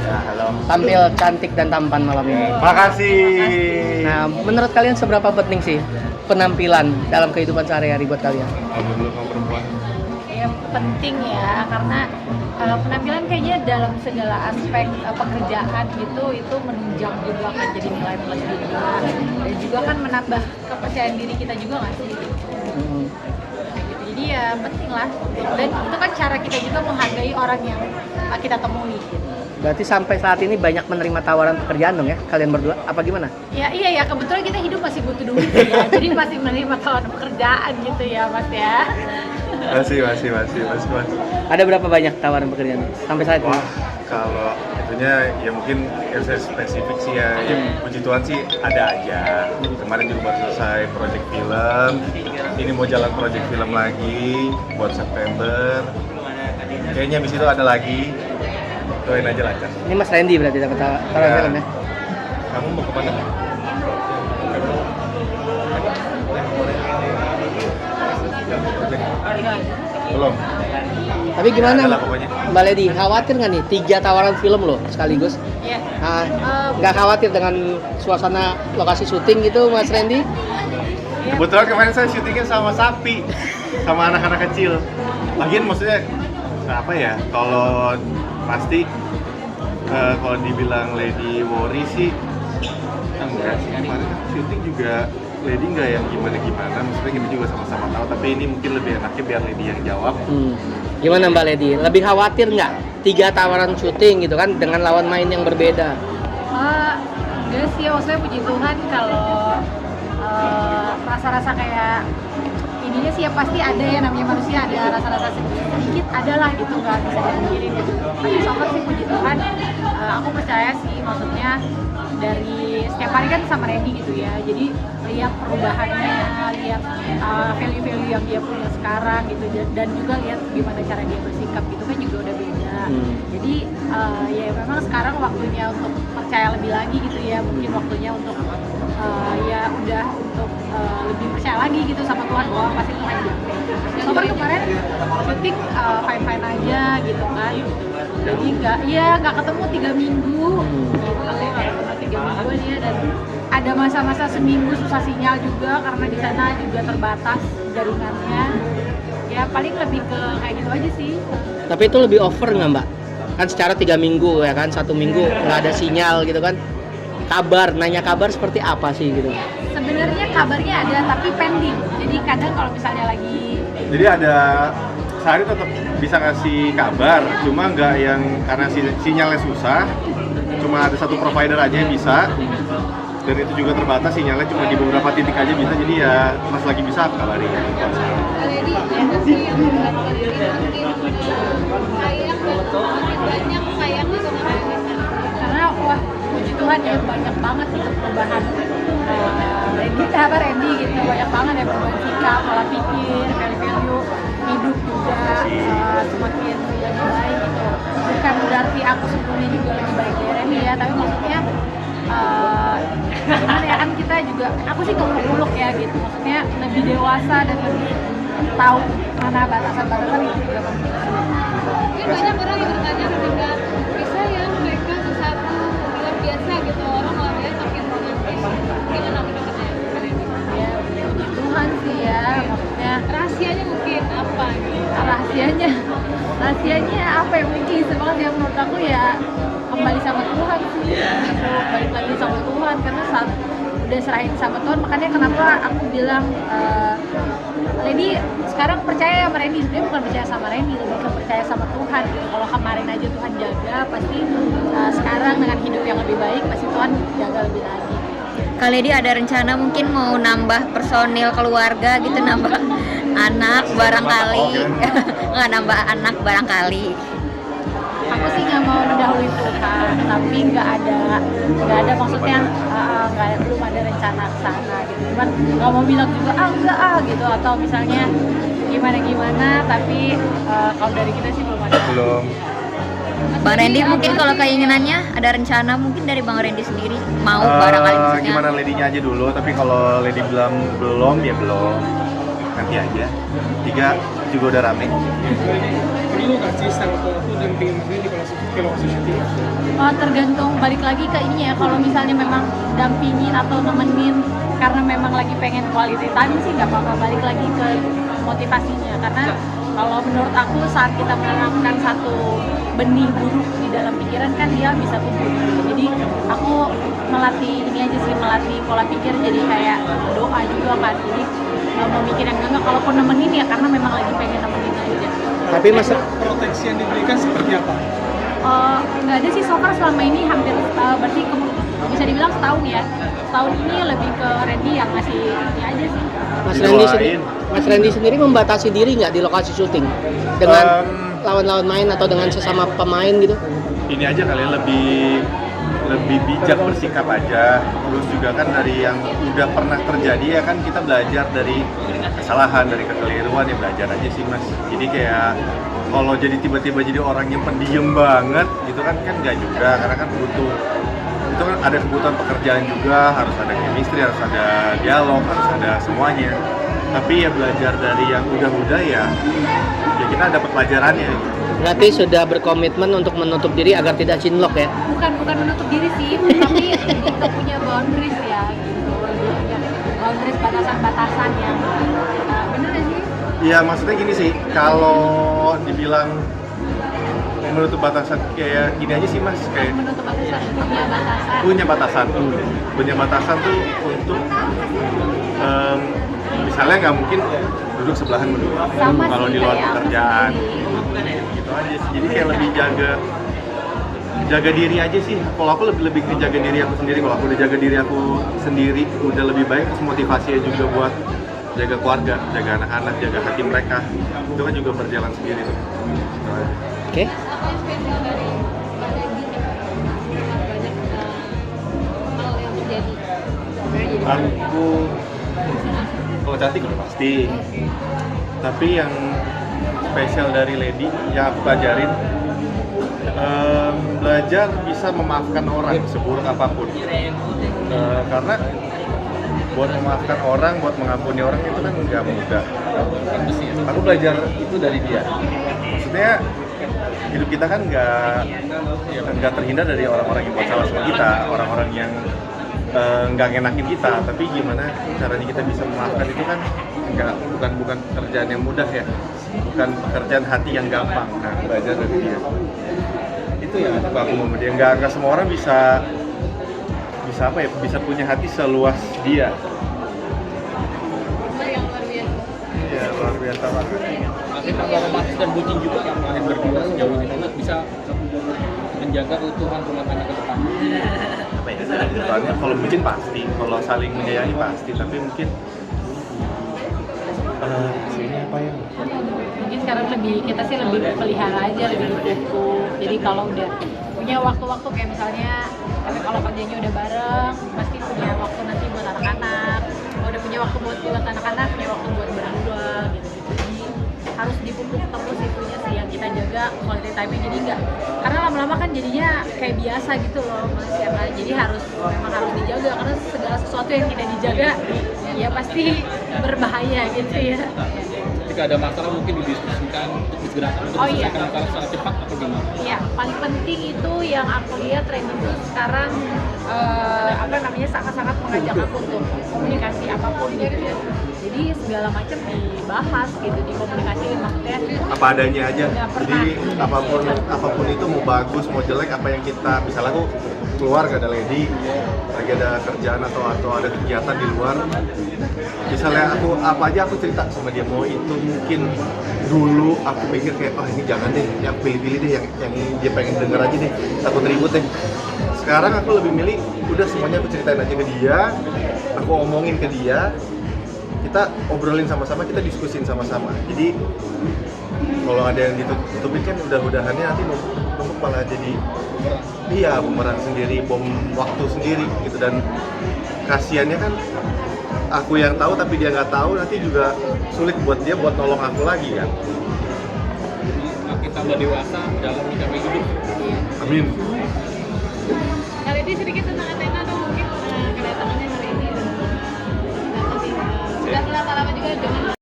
Nah, halo. Tampil cantik dan tampan malam ini. Makasih. Nah, menurut kalian seberapa penting sih penampilan dalam kehidupan sehari-hari buat kalian? Dulu sama perempuan. Ya penting ya, karena penampilan kayaknya dalam segala aspek pekerjaan gitu itu menunjang juga kan, jadi nilai plus juga, dan juga kan menambah kepercayaan diri kita juga nggak sih? Jadi ya penting lah, dan itu kan cara kita juga menghargai orang yang kita temui gitu. Berarti sampai saat ini banyak menerima tawaran pekerjaan dong ya, kalian berdua? Apa gimana? Ya iya ya, kebetulan kita hidup masih butuh duit ya, jadi masih menerima tawaran pekerjaan gitu ya Mas ya. Masih. Ada berapa banyak tawaran pekerjaan sampai saat ini? Wah, kalau itunya ya mungkin yang saya spesifik sih ya, puji Tuhan sih ada aja. Kemarin juga baru selesai project film, ini mau jalan project film lagi buat September. Kayaknya habis itu ada lagi, doain aja lancar. Ini Mas Randy berarti dapat tawaran Ya. film ya? Kamu mau kemana? Belum. Tapi gimana Ada lah pokoknya. Mbak Lady, khawatir nggak nih 3 tawaran film loh sekaligus? Iya. Nah, nggak khawatir dengan suasana lokasi syuting gitu Mas Randy? Kebetulan kemarin saya syutingnya sama sapi, sama anak-anak kecil. Lagian maksudnya apa ya? Kalau pasti kalau dibilang Lady worry sih enggak sih. Kemarin syuting juga Lady nggak yang gimana-gimana. Maksudnya kita juga sama-sama tahu. Tapi ini mungkin lebih enaknya biar Lady yang jawab. Gimana Mbak Lady? Lebih khawatir nggak 3 tawaran syuting gitu kan dengan lawan main yang berbeda? Enggak sih, maksudnya puji Tuhan kalau rasa-rasa kayak ininya sih ya pasti ada ya, namanya manusia ada rasa-rasa sedikit ada lah gitu, nggak bisa dipungkirin gitu. Tapi so far sih puji Tuhan, aku percaya sih, maksudnya dari setiap hari kan sama Randy gitu ya, jadi lihat perubahannya, lihat value-value yang dia punya sekarang gitu, dan juga lihat gimana cara dia bersikap gitu kan juga udah beda. Jadi ya memang sekarang waktunya untuk percaya lebih lagi gitu ya, mungkin waktunya untuk ya udah untuk lebih percaya lagi gitu sama Tuhan, bahwa pasti Tuhan jaga. So far kemarin syuting fine-fine aja gitu kan, jadi nggak ketemu 3 minggu gitu, nggak ketemu 3 mingguan ya, dan ada masa-masa seminggu susah sinyal juga karena di sana juga terbatas jaringannya. Ya paling lebih ke kayak gitu aja sih. Tapi itu lebih over nggak Mbak? Kan secara 3 minggu ya kan, 1 minggu nggak ada sinyal gitu kan? Nanya kabar seperti apa sih gitu? Sebenarnya kabarnya ada tapi pending. Jadi kadang kalau misalnya lagi Jadi ada sehari tetap bisa ngasih kabar, cuma nggak yang karena sinyalnya susah. Cuma ada satu provider aja yang bisa, dan itu juga terbatas sinyalnya, cuma di beberapa titik aja bisa. Jadi ya pas lagi bisa kabarin. Lady, apa sih yang membuat Lady makin sayang dan makin banyak sayang gitu sama Randy? karena wah puji Tuhan ya banyak banget gitu perubahan Randy gitu, banyak banget ya perubahan sikap, pola pikir, value hidup juga semakin lebih baik gitu. Bukan berarti aku sebelumnya juga lebih baik dari Randy ya, tapi maksudnya gimana ya, kan kita juga, aku sih muluk-muluk ya gitu, maksudnya lebih dewasa dan lebih tahu mana batasan-batasan itu juga penting. Mungkin banyak orang yang bertanya ketika bisa ya mereka bersatu luar biasa gitu, orang lainnya makin romantis. Gimana pendapatnya Randy? Ya puji Tuhan sih ya, maksudnya Rahasianya mungkin apa gitu? rahasianya apa yang mungkin sebenarnya menurut aku ya kembali sama Tuhan sih, gitu. Balik lagi sama Tuhan, karena saat udah serahin sama Tuhan, makanya kenapa aku bilang Lady sekarang percaya sama Randy, sebenarnya bukan percaya sama Randy, lebih ke percaya sama Tuhan gitu. Kalau kemarin aja Tuhan jaga, pasti sekarang dengan hidup yang lebih baik pasti Tuhan jaga lebih lagi. Kak Lady ada rencana mungkin mau nambah personil keluarga gitu, nambah anak barangkali, nggak nambah anak barangkali. Aku sih nggak mau mendahului Tuhan, tapi nggak ada maksudnya belum ada rencana ke sana gitu. Cuman nggak mau bilang juga enggak gitu, atau misalnya gimana, tapi kalau dari kita sih belum ada. Belum. Bang Randy mungkin kalau keinginannya ada rencana mungkin dari Bang Randy sendiri mau barangkali maksudnya. Gimana Lady-nya aja dulu, tapi kalau Lady bilang belum ya belum. Nanti aja. 3 juga udah rame. Perlu nggak sih sama Tuhan tuh dampingin Mas Randy kalau masih syuting? tergantung balik lagi ke ininya ya. Kalau misalnya memang dampingin atau nemenin karena memang lagi pengen quality time sih nggak apa-apa, balik lagi ke motivasinya. Karena kalau menurut aku saat kita menanamkan satu benih buruk di dalam pikiran kan dia bisa tumbuh. Jadi aku melatih ini aja sih, melatih pola pikir jadi kayak doa juga kan. Jadi nggak mau mikir yang enggak, kalaupun nemenin ya karena memang lagi pengen nemenin aja. Tapi mas Proteksi yang diberikan seperti apa? Nggak ada sih so far selama ini hampir berarti bisa dibilang setahun ya. Setahun ini lebih ke Randy yang ngasih ini aja sih. Mas Randy sendiri membatasi diri nggak di lokasi syuting dengan lawan-lawan main atau dengan sesama pemain gitu? Ini aja kalian lebih bijak bersikap aja. Terus juga kan dari yang udah pernah terjadi ya kan kita belajar dari kesalahan, dari kekeliruan ya, belajar aja sih mas. Jadi kayak kalau jadi tiba-tiba jadi orang yang pendiam banget gitu kan nggak juga, karena kan butuh itu kan ada kebutuhan pekerjaan juga, harus ada chemistry, harus ada dialog, harus ada semuanya. Tapi ya belajar dari yang udah ya kita dapat pelajarannya. Berarti sudah berkomitmen untuk menutup diri agar tidak cinlok ya? Bukan menutup diri sih, tapi kita punya boundaries ya gitu. Boundaries, batasan-batasan yang bener ya sih? Iya maksudnya gini sih, kalau dibilang menutup batasan kayak gini aja sih mas, kayak Menutup batasan, punya batasan. punya batasan tuh untuk misalnya nggak mungkin duduk sebelahan berdua Sama kalau sih di luar kayak aku pekerjaan sendiri. gitu aja sih. Jadi kayak lebih jaga diri aja sih. Kalau aku lebih ke jaga diri aku sendiri. Kalau aku udah jaga diri aku sendiri udah lebih baik, terus motivasinya juga buat jaga keluarga, jaga anak-anak, jaga hati mereka, itu kan juga berjalan sendiri tuh. Gitu aja. Oke. Apa yang spesial dari Mbak Randy nih? Banyak hal yang terjadi. Aku kalau cantik udah pasti, tapi yang spesial dari Lady yang aku pelajarin, belajar bisa memaafkan orang seburuk apapun. Karena buat memaafkan orang, buat mengampuni orang itu kan nggak mudah. Aku belajar itu dari dia. Maksudnya hidup kita kan nggak terhindar dari orang-orang yang buat salah sama kita, orang-orang yang nggak ngenakin kita. Tapi gimana caranya kita bisa memaafkan itu kan bukan pekerjaan yang mudah ya, bukan pekerjaan hati yang gampang. Nah, belajar dari dia. Itu yang aku mau dia. Nggak semua orang bisa apa ya, bisa punya hati seluas dia. Yang luar biasa. Iya, luar biasa banget. Tapi kalau romantis dan bucin juga yang kalian berdua sejauh ini untuk bisa menjaga keutuhan rumah tangga ke depan. Apa ya? Soalnya kalau bucin pasti, kalau saling menyayangi pasti, tapi mungkin ini apa ya? Mungkin sekarang kita sih lebih pelihara aja, lebih dipupuk. Jadi kalau udah punya waktu-waktu kayak misalnya, tapi kalau kerjanya udah bareng, pasti punya waktu nanti buat anak-anak. Kalau udah punya waktu buat anak-anak, punya waktu buat berdua gitu. Jadi harus dipupuk terus itunya sih yang kita jaga quality time-nya. Jadi enggak, karena lama-lama kan jadinya kayak biasa gitu loh Mas ya kan. Jadi memang harus dijaga, karena segala sesuatu yang tidak dijaga ya pasti berbahaya gitu ya. Ketika ada masalah mungkin didiskusikan untuk disegerakan untuk menyelesaikan masalah secara cepat atau gimana? Iya, paling penting itu yang aku lihat tren itu sekarang sangat-sangat mengajak aku untuk komunikasi apapun gitu ya. Jadi segala macam dibahas gitu, dikomunikasiin, maksudnya Apa adanya aja. Nggak pernah. Jadi apapun itu mau bagus mau jelek, apa yang kita misalnya aku keluar gak ada lady, lagi ada kerjaan atau ada kegiatan di luar, misalnya aku apa aja aku cerita sama dia. Mau itu mungkin dulu aku pikir kayak ini jangan deh, yang pilih-pilih deh yang dia pengen denger aja deh, takut ribut deh. Sekarang aku lebih milih udah semuanya aku ceritain aja ke dia, aku omongin ke dia, kita obrolin sama-sama, kita diskusin sama-sama. Jadi kalau ada yang ditutupin kan udah-udahannya nanti numpuk malah jadi bumerang sendiri, bom waktu sendiri gitu. Dan kasiannya kan aku yang tahu tapi dia nggak tahu, nanti juga sulit buat dia buat nolong aku lagi kan. Jadi makin tambah dewasa dalam menyikapi hidup. Amin. Kali ini sedikit tentang Athena dong, mungkin kedatangannya hari ini. Sudah berapa lama juga dengan